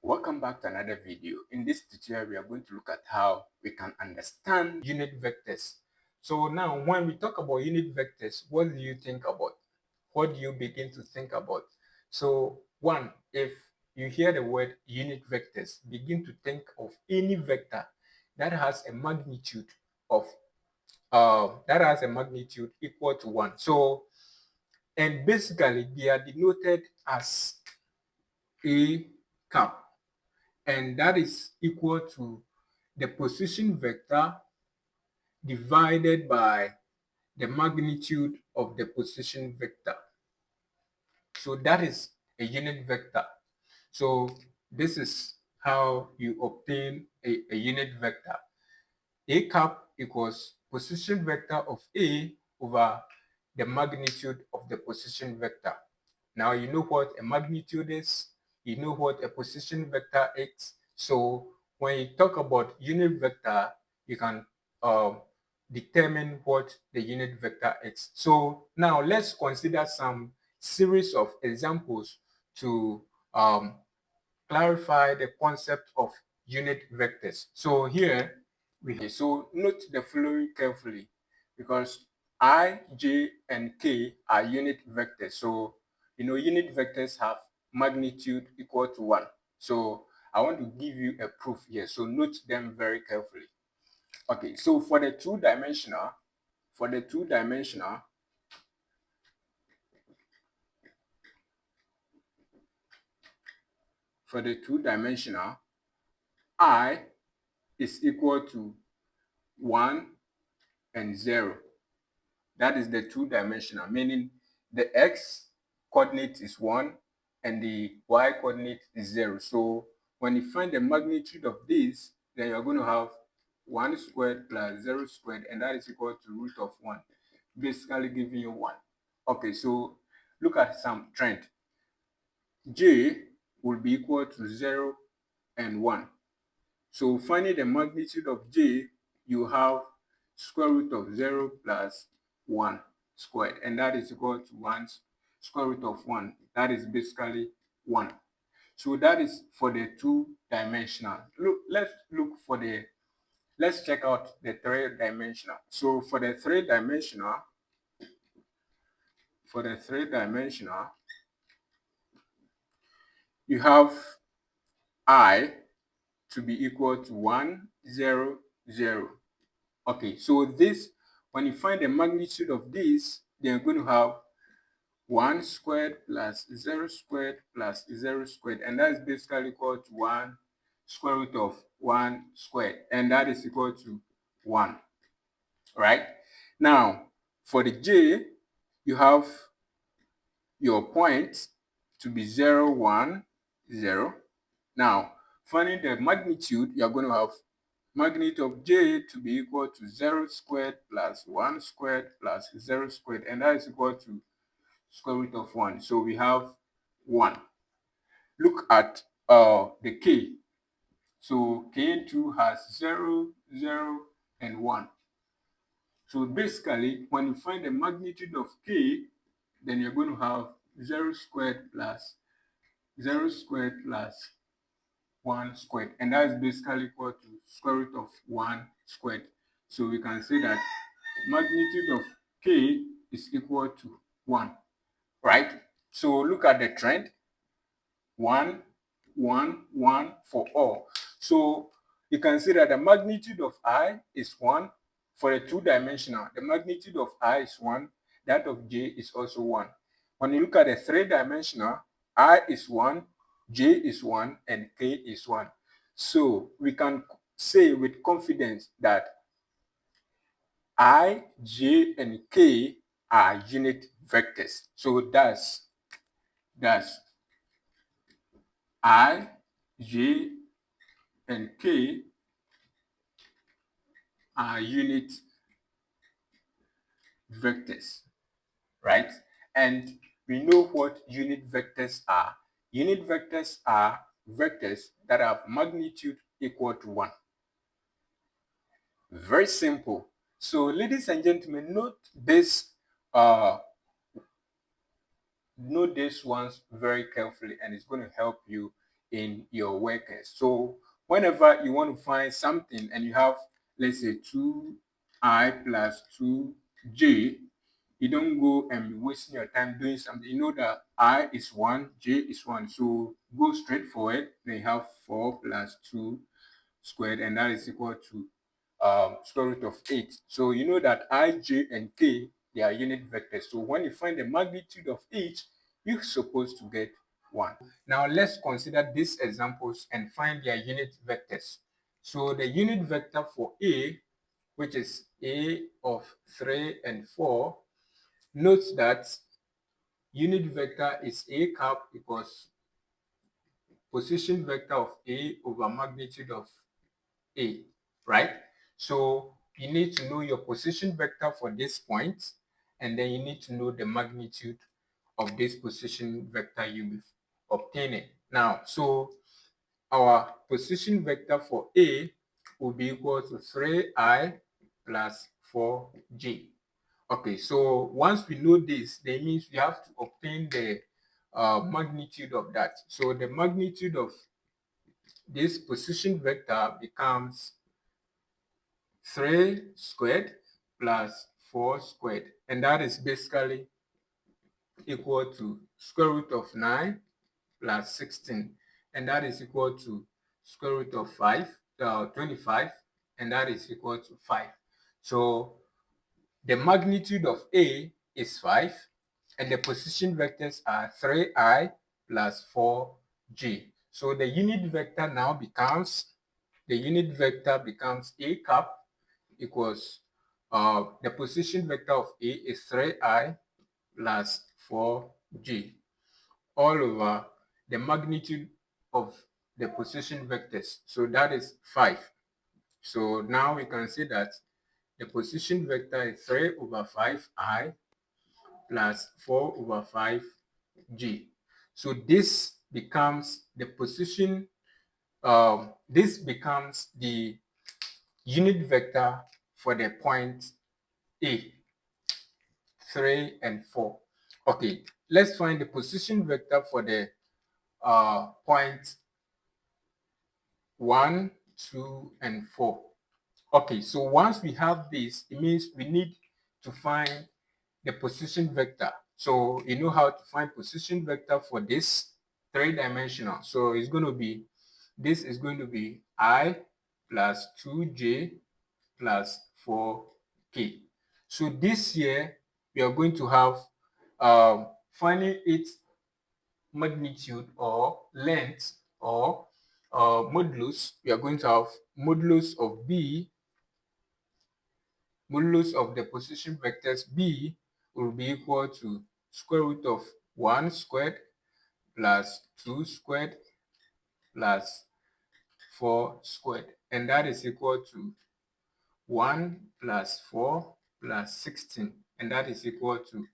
Welcome back to another video. In this tutorial, we are going to look at how we can understand unit vectors. So now when we talk about unit vectors, what do you think about? What do you begin to think about? So one, if you hear the word unit vectors, begin to think of any vector that has a magnitude of equal to 1. So, and basically they are denoted as a cap, and that is equal to the position vector divided by the magnitude of the position vector. So that is a unit vector. So this is how you obtain a unit vector. A cap equals position vector of A over the magnitude of the position vector. Now you know what a magnitude is, you know what a position vector is. So when you talk about unit vector, you can determine what the unit vector is. So now let's consider some series of examples to clarify the concept of unit vectors. So here so note the following carefully, because I, J, and K are unit vectors. So unit vectors have magnitude equal to 1. So I want to give you a proof here. So note them very carefully. Okay, so for the two-dimensional, I is equal to 1 and 0. That is the two-dimensional, meaning the x coordinate is 1 and the y coordinate is 0. So when you find the magnitude of this, then you're going to have 1 squared plus 0 squared, and that is equal to root of 1, basically giving you 1. Okay, so look at some trend. J will be equal to 0 and 1. So finding the magnitude of J, you have square root of 0 plus 1 squared, and that is equal to 1 square root of 1. That is basically 1. So that is for the two-dimensional. Let's check out the three-dimensional. So for the three-dimensional, you have I to be equal to 1, 0, 0. Okay, so this, when you find the magnitude of this, then you're going to have 1 squared plus 0 squared plus 0 squared, and that's basically equal to 1 square root of 1 squared, and that is equal to 1, right? Now, for the J, you have your point to be 0, 1, 0. Now, finding the magnitude, you're going to have magnitude of J to be equal to 0 squared plus 1 squared plus 0 squared, and that is equal to square root of 1. So we have 1. Look at the K. So K2 has 0, 0, and 1. So basically, when you find the magnitude of K, then you're going to have 0 squared plus 0 squared plus 1 squared, and that is basically equal to square root of 1 squared. So we can say that magnitude of K is equal to 1, right? So look at the trend. 1, 1, 1 for all. So you can see that the magnitude of I is 1. For a two-dimensional, the magnitude of I is 1. That of J is also 1. When you look at a three-dimensional, I is 1, J is 1, and K is 1. So we can say with confidence that I, J, and K are unit vectors. So that's I, J, and K are unit vectors, right? And we know what unit vectors are. Unit vectors are vectors that have magnitude equal to 1. Very simple. So ladies and gentlemen, note this ones very carefully, and it's going to help you in your workers. So whenever you want to find something and you have, let's say, 2I plus 2j, you don't go and be wasting your time doing something. You know that I is 1, j is 1. So go straight forward. Then you have 4 plus 2 squared, and that is equal to square root of 8. So you know that I, j, and k, they are unit vectors. So when you find the magnitude of each, you're supposed to get 1. Now let's consider these examples and find their unit vectors. So the unit vector for A, which is A of 3 and 4, note that unit vector is A cap equals position vector of A over magnitude of A, right? So you need to know your position vector for this point, and then you need to know the magnitude of this position vector you will obtain it. Now, so our position vector for A will be equal to 3I plus 4j. Okay, so once we know this, that means we have to obtain the magnitude of that. So the magnitude of this position vector becomes 3 squared plus 4 squared, and that is basically equal to square root of 9 plus 16, and that is equal to square root of 25, and that is equal to 5. So the magnitude of A is 5, and the position vectors are 3I plus 4j. So the unit vector now becomes, A cap equals, the position vector of A is 3I plus 4j, all over the magnitude of the position vectors. So that is 5. So now we can say that the position vector is 3 over 5I plus 4 over 5j. So this becomes the position, this becomes the unit vector for the point A, 3 and 4. Okay, let's find the position vector for the point 1, 2, and 4. Okay, so once we have this, it means we need to find the position vector. So you know how to find position vector for this three-dimensional. So it's going to be, this is going to be I plus 2j plus 4k. So this here, we are going to have finding its magnitude or length or modulus. We are going to have modulus of b, modulus of the position vectors b will be equal to square root of 1 squared plus 2 squared plus 4 squared, and that is equal to 1 plus 4 plus 16, and that is equal to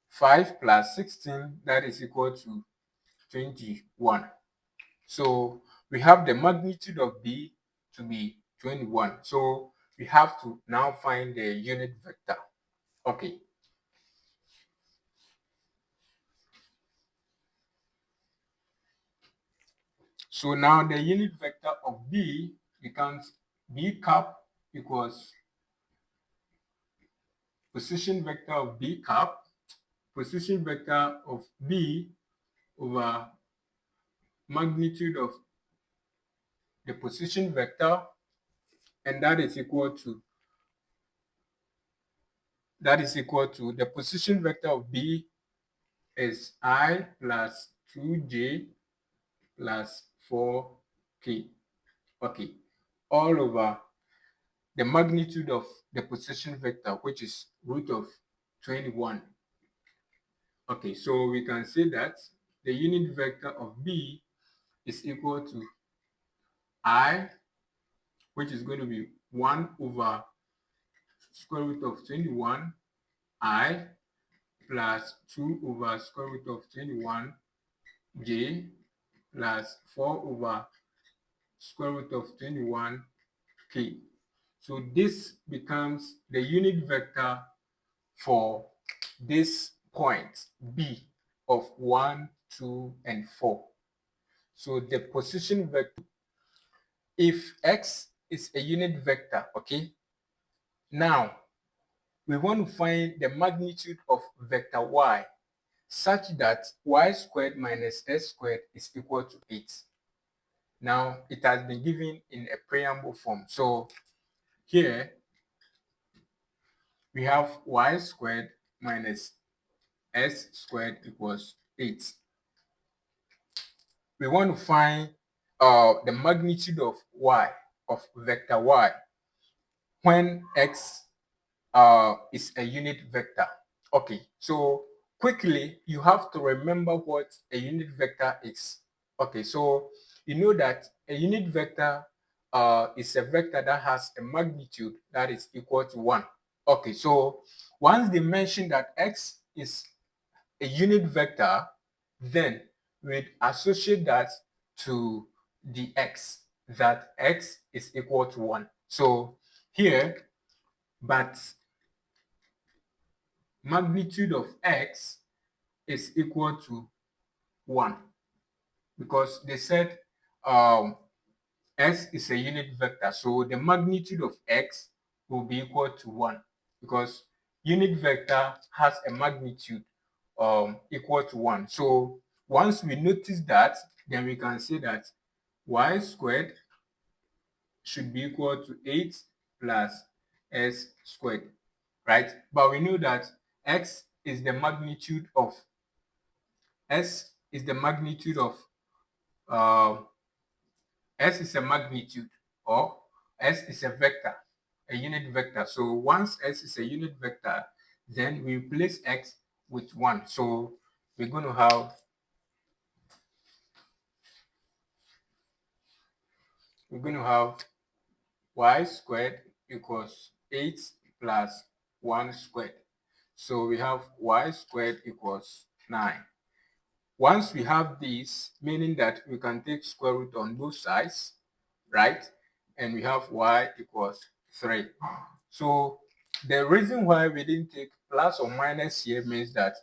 5 plus 16, that is equal to 21. So we have the magnitude of b to be 21. So we have to now find the unit vector. Okay. So now the unit vector of b becomes b cap equals position vector of b cap, position vector of b over magnitude of the position vector, and that is equal to the position vector of b is I plus 2j plus 4k. Okay, all over the magnitude of the position vector, which is root of 21. Okay, so we can say that the unit vector of b is equal to I, which is going to be 1 over square root of 21 I plus 2 over square root of 21 j plus 4 over square root of 21 k. So this becomes the unit vector for this point b of 1, 2, and 4. So the position vector, if x is a unit vector, okay, now we want to find the magnitude of vector y such that y squared minus s squared is equal to 8. Now it has been given in a preamble form. So here we have y squared minus s squared equals 8. We want to find the magnitude of y, of vector y, when x is a unit vector. Okay, so quickly, you have to remember what a unit vector is. Okay, so you know that a unit vector is a vector that has a magnitude that is equal to 1. Okay, so once they mention that x is a unit vector, then we'd associate that to the x, that x is equal to 1. So here, but magnitude of x is equal to 1, because they said s is a unit vector, so the magnitude of x will be equal to 1, because unit vector has a magnitude equal to 1. So once we notice that, then we can say that y squared should be equal to 8 plus s squared, right? But we know that x is the magnitude of s is the magnitude of uh, s is a magnitude, or s is a vector, a unit vector. So once s is a unit vector, then we replace x with 1. So we're going to have y squared equals 8 plus 1 squared. So we have y squared equals 9. Once we have this, meaning that we can take square root on both sides, right? And we have y equals 3. So the reason why we didn't take plus or minus here means that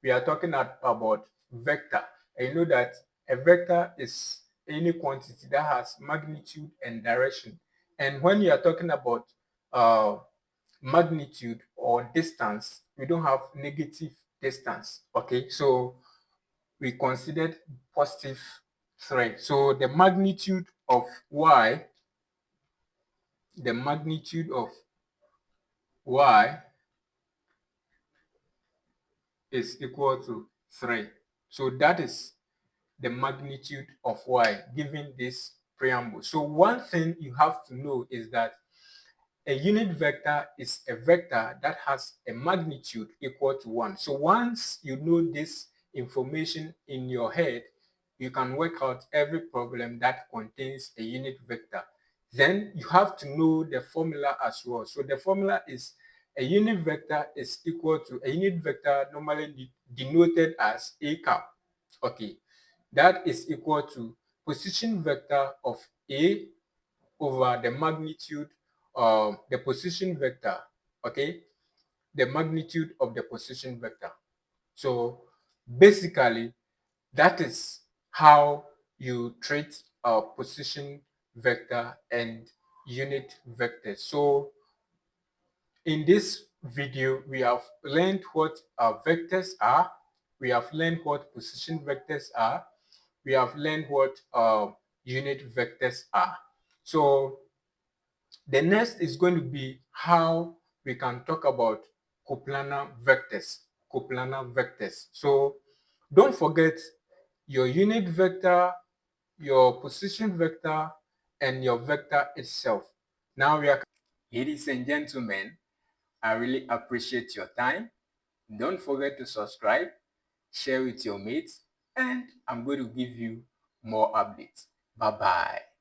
we are talking about vector. And you know that a vector is any quantity that has magnitude and direction. And when you are talking about magnitude or distance, we don't have negative distance. Okay, so we considered positive 3. So the magnitude of y, the magnitude of y is equal to 3. So that is the magnitude of y given this preamble. So one thing you have to know is that a unit vector is a vector that has a magnitude equal to 1. So once you know this information in your head, you can work out every problem that contains a unit vector. Then you have to know the formula as well. So the formula is a unit vector is equal to a unit vector normally denoted as a cap. Okay, that is equal to position vector of A over the magnitude of the position vector, okay, the magnitude of the position vector. So basically, that is how you treat a position vector and unit vectors. So in this video, we have learned what vectors are, we have learned what position vectors are, we have learned what unit vectors are. So the next is going to be how we can talk about coplanar vectors. Coplanar vectors. So don't forget your unit vector, your position vector, and your vector itself. Now we are, ladies and gentlemen, I really appreciate your time. Don't forget to subscribe, share with your mates, and I'm going to give you more updates. Bye-bye.